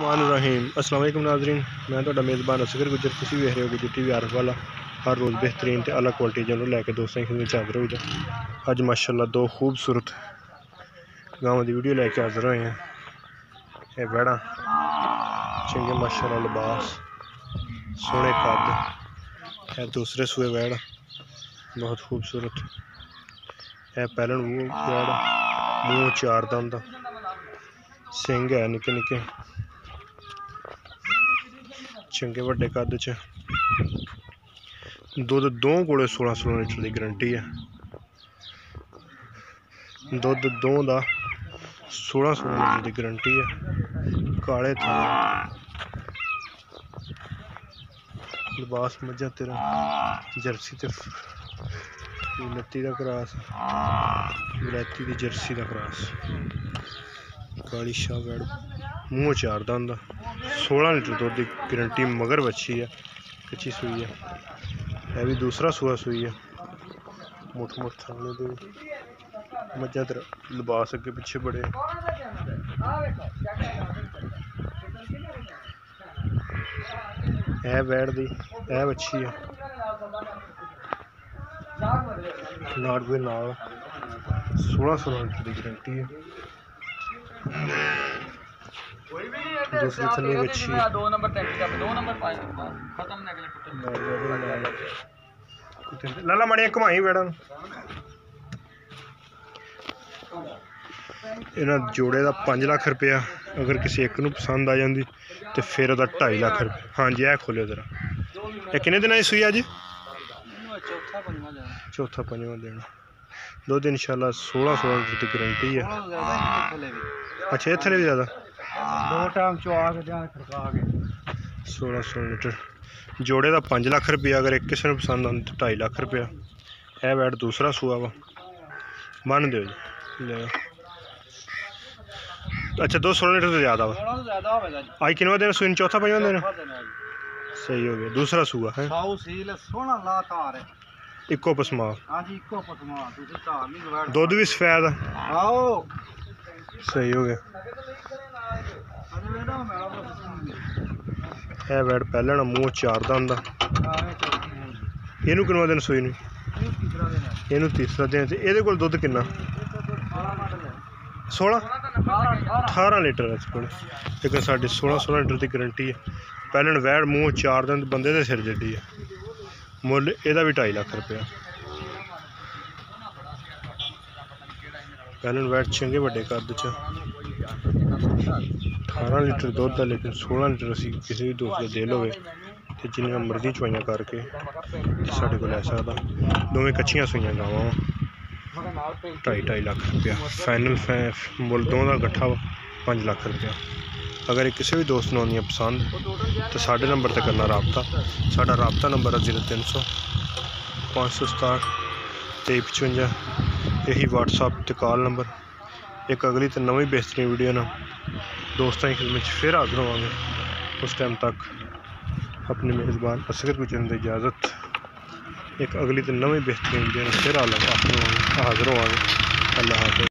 बिस्मिल्लाहिर्रहमानिर्रहीम। अस्सलाम वालेकुम नाज़रीन, मैं तुहाडा मेज़बान असगर गुजर। तुसीं वेख रहे हो गुजर टीवी आरफ वाला। हर रोज़ बेहतरीन ते अलग क्वालिटी जानवर लैके दोस्तों की खिदमत हाज़र होईदा। अज माशाअल्लाह दो खूबसूरत गांवां दी वीडियो लैके हाज़र होए हैं। ये वैड़ा चंगे माशाअल्लाह लिबास सोहने कद है। दूसरे सूए वैड़ बहुत खूबसूरत है। पैलन वैड़ मूँह चार दंद, सिंग है निक्के निक्के, चंगे वड्डे कद च। दुध दो कोले 16-16 लीटर की गारंटी है। दुध दो का 16-16 लीटर की गारंटी है। काले थान लिबास मझा तेरा जर्सी ते लत्ती का क्रॉस, विलायती की जर्सी का क्रॉस। काली शाह वैड़ मूँह चार दंद, 16 लीटर दुध की गारंटी मगर बच्ची है, कच्ची सूई है। यह भी दूसरा सूआ सूई है। मुठ मुठ थाने दे मझा तेरा लिबास अगे पिछे बड़े। यह वैड़ दी यह बच्ची है नाड़ दे नाल 16-16 लीटर की गारंटी है। दूसरी थली बच्ची लाला मणिया घुमाई वैड़ा इन्हां जोड़े का 5 लाख रुपया। अगर किसी एक नूं पसंद आ जाती तो फिर वह 2.5 लाख रुपये। हाँ जी, है खोलो जरा। ये किन्ने दिन सूई अज? चौथा पंजवां दिन। दुध इंशाल्लाह 16-16 लीटर की गारंटी है। अच्छा, ये थले भी ज़्यादा 16-16 लीटर जोड़े का 5 लाख रुपया। अगर एक किसी को पसंद आती तो 2.5 लाख रुपया। यह वैट दूसरा सूआ वा बन दो जी ले। अच्छा, 216 लीटर तो ज़्यादा वा। आज किनवा दिन सूई? चौथा पंजवां दिन सही हो गया। दूसरा सूआ है इको पसमा, दुध भी सफेद सही हो गया। है वैड़ पहले मूँह चार दंद, इनू किनवा दिन सूई? इनू तीसरा दिन। ये कोल दुध किन्ना? 16-18 लीटर है इस कोल। लेकिन साड़ी 16-16 लीटर की गारंटी है। पहले वैड़ मूँह चार दंद, बंदे के सिर जिड्डी है। मुल यदा भी 2.5 लाख रुपया। पहले वैड़ चंगे वड्डे कद च 18 लीटर दुध है। लेकिन 16 लीटर असी किसी भी दोस्त को दे लवे तो जिन्नियां मर्जी चवाइयां करके साढ़े को लै सकदा। दोवें कच्चियां सूइयां गावां 2.5 लाख रुपया फाइनल मुल। दो का गट्ठा 5 लाख रुपया। अगर ये किसी भी दोस्त नूं आउंदियां पसंद तो साढ़े नंबर पर करना रबता। साडा रबता नंबर है 0300 567 2355। यही व्हाट्सअप ते कॉल नंबर। एक अगली तो नवी बेहतरीन वीडियो ना दोस्तों की खिदमत फिर हाजिर होवांगे। उस टाइम तक अपने मेज़बान असगर गुजर दी इजाज़त। एक अगली तो नवी बेहतरीन वीडियो फिर हाजिर होवांगे। अल्लाह हाफ़िज़।